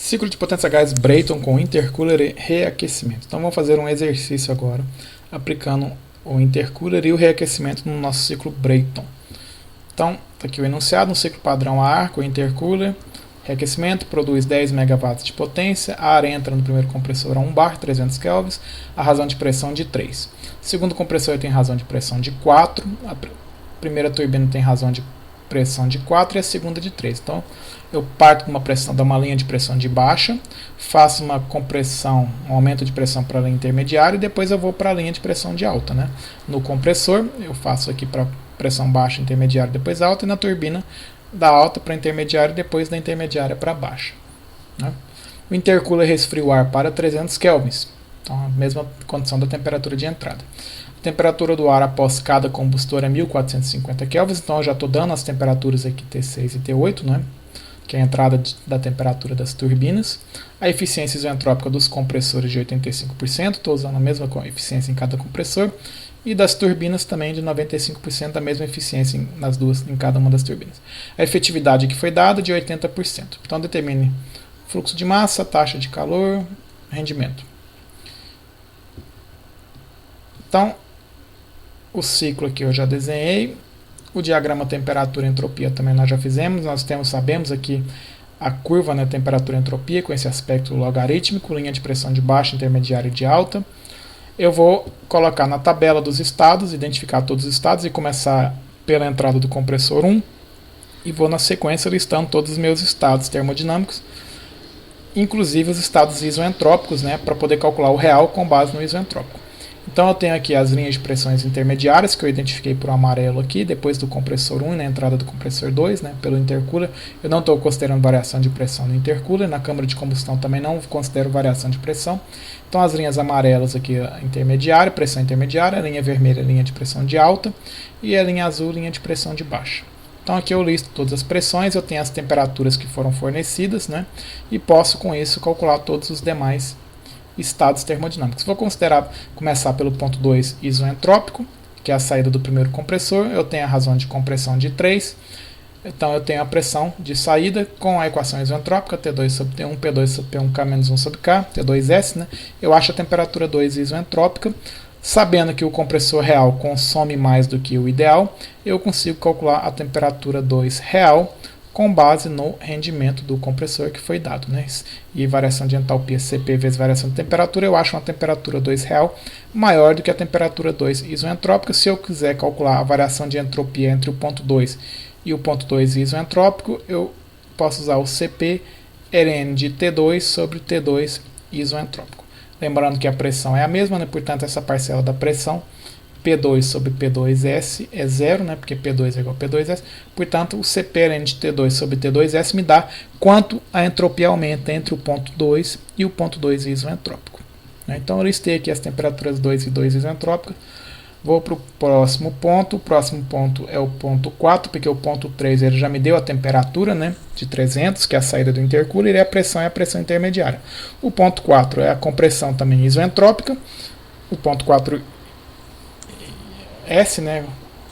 Ciclo de potência a gás Brayton com intercooler e reaquecimento. Então vamos fazer um exercício agora, aplicando o intercooler e o reaquecimento no nosso ciclo Brayton. Então, está aqui o enunciado, um ciclo padrão a ar com intercooler, reaquecimento, produz 10 MW de potência, a ar entra no primeiro compressor a 1 bar, 300 kelvins, a razão de pressão de 3. O segundo compressor tem razão de pressão de 4, a primeira turbina tem razão de pressão de 4 e a segunda de 3. Então, eu parto de uma linha de pressão de baixa, faço uma compressão, um aumento de pressão para a linha intermediária e depois eu vou para a linha de pressão de alta. Né? No compressor, eu faço aqui para pressão baixa, intermediária, depois alta, e na turbina da alta para intermediária, depois da intermediária para baixa. Né? O intercooler resfria o ar para 300 kelvins, então a mesma condição da temperatura de entrada. A temperatura do ar após cada combustor é 1450 kelvins, então eu já estou dando as temperaturas aqui T6 e T8, né? Que é a entrada da temperatura das turbinas. A eficiência isentrópica dos compressores de 85%, estou usando a mesma eficiência em cada compressor, e das turbinas também de 95%, a mesma eficiência em cada uma das turbinas. A efetividade que foi dada de 80%. Então determine fluxo de massa, taxa de calor, rendimento. Então, o ciclo aqui eu já desenhei. O diagrama temperatura e entropia também nós já fizemos. Nós sabemos aqui a curva, né, temperatura e entropia com esse aspecto logarítmico, linha de pressão de baixa, intermediária e de alta. Eu vou colocar na tabela dos estados, identificar todos os estados e começar pela entrada do compressor 1 e vou na sequência listando todos os meus estados termodinâmicos, inclusive os estados isoentrópicos, né, para poder calcular o real com base no isoentrópico. Então eu tenho aqui as linhas de pressões intermediárias que eu identifiquei por amarelo aqui, depois do compressor 1 e na entrada do compressor 2, né, pelo intercooler. Eu não estou considerando variação de pressão no intercooler, na câmara de combustão também não considero variação de pressão. Então as linhas amarelas aqui, intermediária, pressão intermediária, a linha vermelha, linha de pressão de alta, e a linha azul, linha de pressão de baixa. Então aqui eu listo todas as pressões, eu tenho as temperaturas que foram fornecidas, né, e posso com isso calcular todos os demais estados termodinâmicos. Vou começar pelo ponto 2 isoentrópico, que é a saída do primeiro compressor. Eu tenho a razão de compressão de 3, então eu tenho a pressão de saída com a equação isoentrópica, T2 sobre T1, P2 sobre P1, K menos 1 sobre K, T2S. Né? Eu acho a temperatura 2 isoentrópica. Sabendo que o compressor real consome mais do que o ideal, eu consigo calcular a temperatura 2 real, com base no rendimento do compressor que foi dado. Né? E variação de entalpia Cp vezes variação de temperatura, eu acho uma temperatura 2 real maior do que a temperatura 2 isoentrópica. Se eu quiser calcular a variação de entropia entre o ponto 2 e o ponto 2 isoentrópico, eu posso usar o Cp ln de T2 sobre T2 isoentrópico. Lembrando que a pressão é a mesma, né? Portanto essa parcela da pressão P2 sobre P2S é zero, né, porque P2 é igual a P2S. Portanto, o Cpln de T2 sobre T2S me dá quanto a entropia aumenta entre o ponto 2 e o ponto 2 isoentrópico. Né? Então, eu listei aqui as temperaturas 2 e 2 isentrópicas. Vou para o próximo ponto. O próximo ponto é o ponto 4, porque o ponto 3 ele já me deu a temperatura, né, de 300, que é a saída do intercooler, e a pressão é a pressão intermediária. O ponto 4 é a compressão também isoentrópica. O ponto 4 S, né,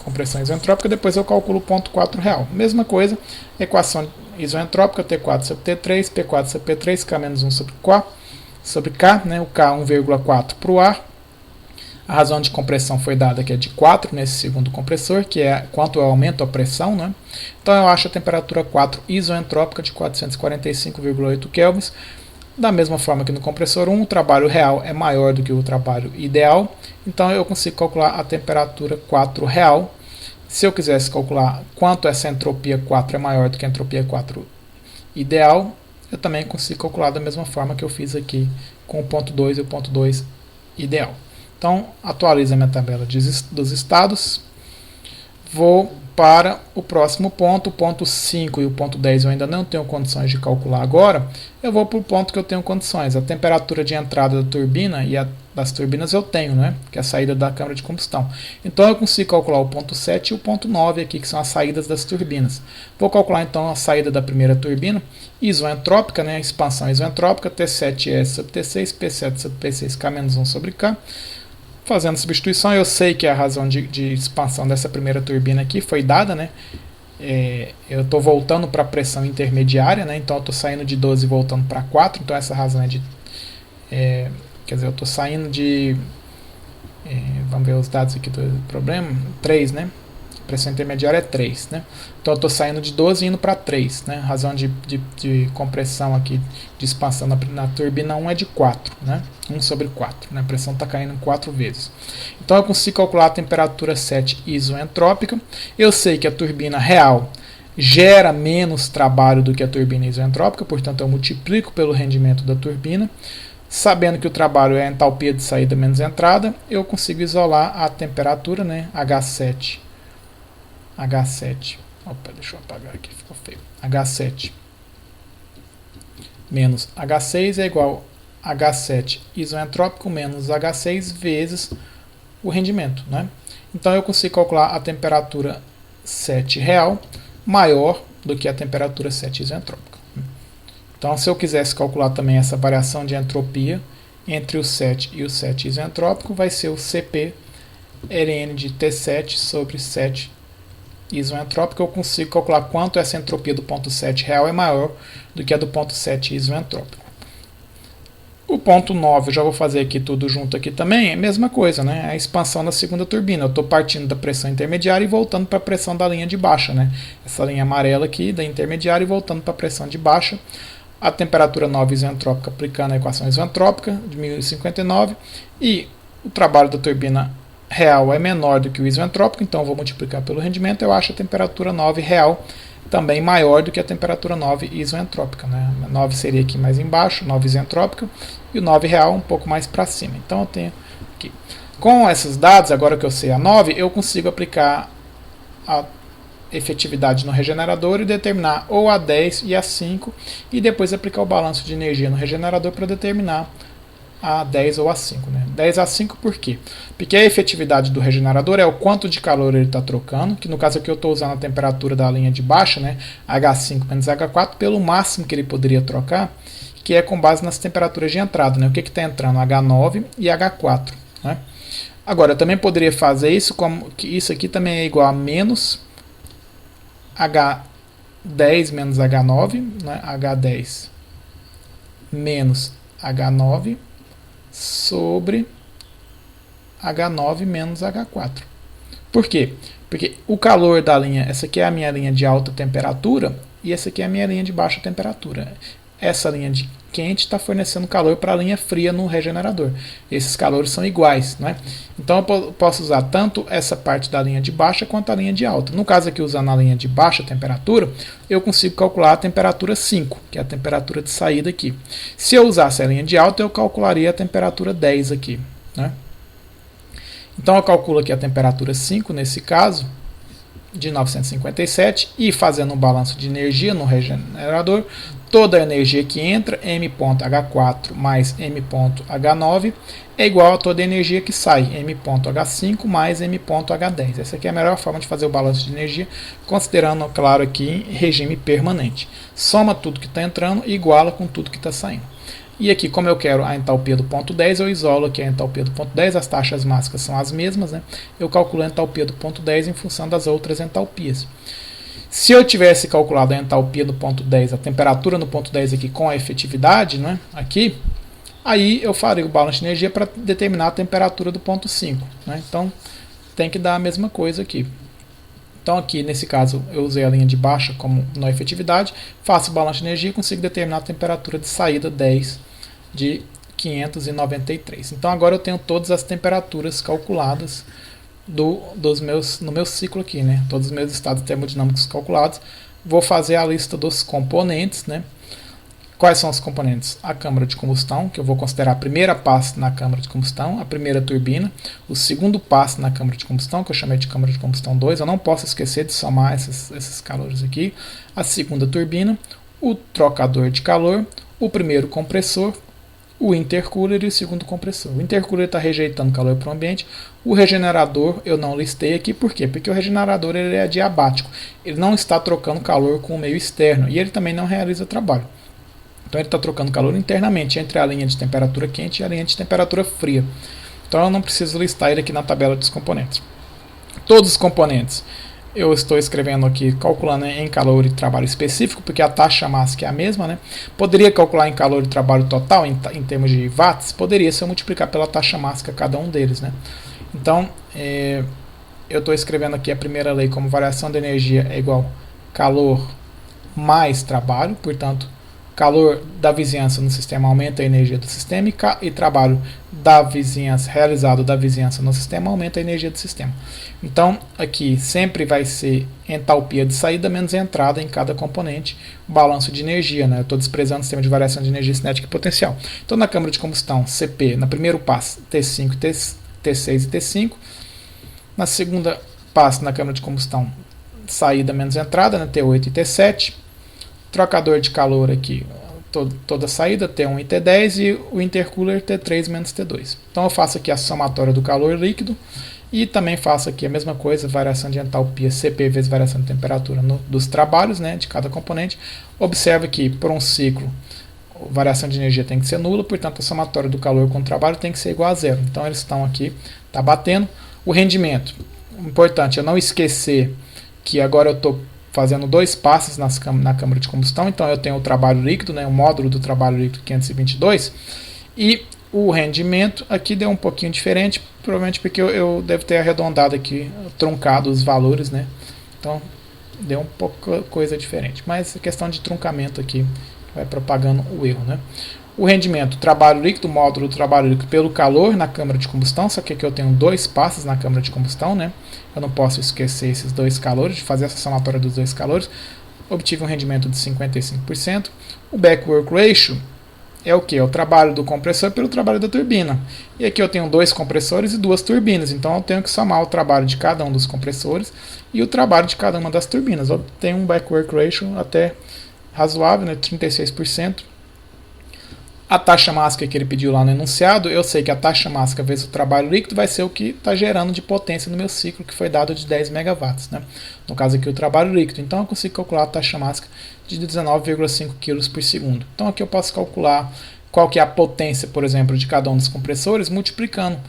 compressão isoentrópica, depois eu calculo o ponto 4 real. Mesma coisa, equação isoentrópica, T4 sobre T3, P4 sobre P3, K menos 1 sobre K, né, o K 1,4 para o ar. A razão de compressão foi dada que é de 4 nesse segundo compressor, que é quanto eu aumento a pressão. Né? Então eu acho a temperatura 4 isoentrópica de 445,8 kelvins. Da mesma forma que no compressor 1, o trabalho real é maior do que o trabalho ideal, então eu consigo calcular a temperatura 4 real. Se eu quisesse calcular quanto essa entropia 4 é maior do que a entropia 4 ideal, eu também consigo calcular da mesma forma que eu fiz aqui com o ponto 2 e o ponto 2 ideal. Então, atualizo a minha tabela dos estados. Vou para o próximo ponto, o ponto 5 e o ponto 10 eu ainda não tenho condições de calcular agora. Eu vou para o ponto que eu tenho condições. A temperatura de entrada da turbina e a das turbinas eu tenho, né? Que é a saída da câmara de combustão. Então eu consigo calcular o ponto 7 e o ponto 9 aqui, que são as saídas das turbinas. Vou calcular então a saída da primeira turbina, isoentrópica, né? Expansão isoentrópica, T7S sobre T6, P7 sobre P6, K menos 1 sobre K. Fazendo substituição, eu sei que a razão de expansão dessa primeira turbina aqui foi dada, né? eu estou voltando para a pressão intermediária, né? Então eu estou saindo de 12 e voltando para 4, então essa razão é de... quer dizer, eu estou saindo de... vamos ver os dados aqui do problema, 3, né? Pressão intermediária é 3, né? Então eu estou saindo de 12 e indo para 3, né? A razão de compressão aqui, de expansão na turbina 1 é de 4, né? 1 sobre 4, né? A pressão está caindo 4 vezes. Então eu consigo calcular a temperatura 7 isoentrópica. Eu sei que a turbina real gera menos trabalho do que a turbina isoentrópica, portanto eu multiplico pelo rendimento da turbina. Sabendo que o trabalho é a entalpia de saída menos entrada, eu consigo isolar a temperatura, né? H7. Opa, deixa eu apagar aqui, ficou feio. H7 menos H6 é igual a H7 isoentrópico menos H6 vezes o rendimento, né? Então eu consigo calcular a temperatura 7 real maior do que a temperatura 7 isoentrópica. Então, se eu quisesse calcular também essa variação de entropia entre o 7 e o 7 isoentrópico, vai ser o Cp ln de T7 sobre 7 isoentrópico. Eu consigo calcular quanto essa entropia do ponto 7 real é maior do que a do ponto 7 isoentrópico. O ponto 9, eu já vou fazer aqui tudo junto aqui também, é a mesma coisa, né? A expansão da segunda turbina. Eu estou partindo da pressão intermediária e voltando para a pressão da linha de baixa, né? Essa linha amarela aqui da intermediária e voltando para a pressão de baixa. A temperatura 9 isoentrópica aplicando a equação isoentrópica de 1059 e o trabalho da turbina real é menor do que o isoentrópico, então eu vou multiplicar pelo rendimento, eu acho a temperatura 9 real também maior do que a temperatura 9 isoentrópica, né? 9 seria aqui mais embaixo, 9 isentrópica, e o 9 real um pouco mais para cima. Então eu tenho aqui. Com esses dados, agora que eu sei a 9, eu consigo aplicar a efetividade no regenerador e determinar ou a 10 e a 5, e depois aplicar o balanço de energia no regenerador para determinar a 10 ou a 5. Né? 10 a 5 por quê? Porque a efetividade do regenerador é o quanto de calor ele está trocando, que no caso aqui eu estou usando a temperatura da linha de baixa, né? H5 menos H4, pelo máximo que ele poderia trocar, que é com base nas temperaturas de entrada. Né? O que está entrando? H9 e H4. Né? Agora, eu também poderia fazer isso como que isso aqui também é igual a menos H10 menos H9, né? H10 menos H9 sobre H9 menos H4. Por quê? Porque o calor da linha, essa aqui é a minha linha de alta temperatura e essa aqui é a minha linha de baixa temperatura. Essa linha de quente está fornecendo calor para a linha fria no regenerador. Esses calores são iguais, né? Então eu posso usar tanto essa parte da linha de baixa quanto a linha de alta. No caso aqui, usando a linha de baixa temperatura, eu consigo calcular a temperatura 5, que é a temperatura de saída aqui. Se eu usasse a linha de alta, eu calcularia a temperatura 10 aqui, né? Então eu calculo aqui a temperatura 5, nesse caso, de 957, e fazendo um balanço de energia no regenerador, toda a energia que entra, m.h4 mais m.h9, é igual a toda a energia que sai, m.h5 mais m.h10. Essa aqui é a melhor forma de fazer o balanço de energia, considerando, claro, aqui em regime permanente. Soma tudo que está entrando e iguala com tudo que está saindo. E aqui, como eu quero a entalpia do ponto 10, eu isolo aqui a entalpia do ponto 10, as taxas máxicas são as mesmas, né? Eu calculo a entalpia do ponto 10 em função das outras entalpias. Se eu tivesse calculado a entalpia do ponto 10, a temperatura no ponto 10 aqui com a efetividade, né, aqui, aí eu faria o balanço de energia para determinar a temperatura do ponto 5. Né? Então, tem que dar a mesma coisa aqui. Então, aqui, nesse caso, eu usei a linha de baixa como na efetividade, faço o balanço de energia e consigo determinar a temperatura de saída 10 de 593. Então, agora eu tenho todas as temperaturas calculadas no meu ciclo aqui, né? Todos os meus estados termodinâmicos calculados. Vou fazer a lista dos componentes, né? Quais são os componentes? A câmara de combustão, que eu vou considerar a primeira passo na câmara de combustão, a primeira turbina, o segundo passo na câmara de combustão, que eu chamei de câmara de combustão 2, eu não posso esquecer de somar esses calores aqui, a segunda turbina, o trocador de calor, o primeiro compressor, o intercooler e o segundo compressor. O intercooler está rejeitando calor para o ambiente. O regenerador eu não listei aqui, por quê? Porque o regenerador ele é adiabático. Ele não está trocando calor com o meio externo e ele também não realiza trabalho. Então ele está trocando calor internamente entre a linha de temperatura quente e a linha de temperatura fria. Então eu não preciso listar ele aqui na tabela dos componentes. Todos os componentes eu estou escrevendo aqui, calculando em calor e trabalho específico, porque a taxa máxima é a mesma, né? Poderia calcular em calor e trabalho total, em termos de watts? Poderia, se eu multiplicar pela taxa máxima cada um deles, né? Então, eu estou escrevendo aqui a primeira lei como variação de energia é igual calor mais trabalho, portanto, calor da vizinhança no sistema aumenta a energia do sistema e trabalho da vizinhança, realizado da vizinhança no sistema, aumenta a energia do sistema. Então, aqui sempre vai ser entalpia de saída menos entrada em cada componente, balanço de energia, né? Eu estou desprezando o sistema de variação de energia cinética e potencial. Então, na câmara de combustão, CP, no primeiro passo, T5, T6 e T5. Na segunda passo, na câmara de combustão, saída menos entrada, né? T8 e T7. Trocador de calor aqui, toda saída, T1 e T10, e o intercooler T3 menos T2. Então eu faço aqui a somatória do calor líquido e também faço aqui a mesma coisa, variação de entalpia CP vezes variação de temperatura dos trabalhos, né, de cada componente. Observe que por um ciclo a variação de energia tem que ser nula, portanto a somatória do calor com o trabalho tem que ser igual a zero. Então eles estão aqui, está batendo. O rendimento, importante é não esquecer que agora eu estou fazendo dois passos na câmara de combustão. Então eu tenho o trabalho líquido, né, o módulo do trabalho líquido 522, e o rendimento aqui deu um pouquinho diferente, provavelmente porque eu devo ter arredondado aqui, truncado os valores, né? Então deu um pouco coisa diferente, mas a questão de truncamento aqui vai propagando o erro, né? O rendimento, trabalho líquido, módulo do trabalho líquido pelo calor na câmara de combustão, só que aqui eu tenho dois passos na câmara de combustão, né? Eu não posso esquecer esses dois calores, de fazer essa somatória dos dois calores. Obtive um rendimento de 55%. O back work ratio é o que? É o trabalho do compressor pelo trabalho da turbina. E aqui eu tenho dois compressores e duas turbinas, então eu tenho que somar o trabalho de cada um dos compressores e o trabalho de cada uma das turbinas. Eu tenho um back work ratio até razoável, né? 36%. A taxa máxima que ele pediu lá no enunciado, eu sei que a taxa máxima vezes o trabalho líquido vai ser o que está gerando de potência no meu ciclo, que foi dado de 10 megawatts, né? No caso aqui o trabalho líquido. Então eu consigo calcular a taxa máxima de 19,5 kg por segundo. Então aqui eu posso calcular qual que é a potência, por exemplo, de cada um dos compressores, multiplicando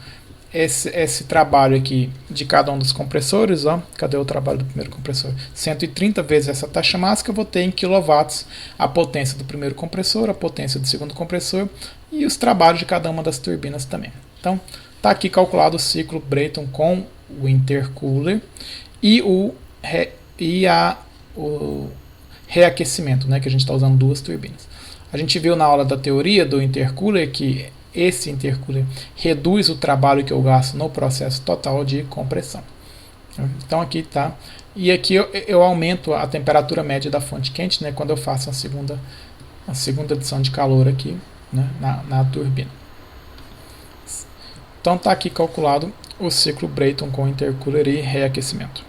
esse trabalho aqui de cada um dos compressores, ó, cadê o trabalho do primeiro compressor? 130 vezes essa taxa máxima, eu vou ter em kilowatts a potência do primeiro compressor, a potência do segundo compressor e os trabalhos de cada uma das turbinas também. Então, está aqui calculado o ciclo Brayton com o intercooler e o reaquecimento, né, que a gente está usando duas turbinas. A gente viu na aula da teoria do intercooler que esse intercooler reduz o trabalho que eu gasto no processo total de compressão. Então aqui está. E aqui eu aumento a temperatura média da fonte quente, né, quando eu faço a segunda adição de calor aqui, né, na turbina. Então está aqui calculado o ciclo Brayton com intercooler e reaquecimento.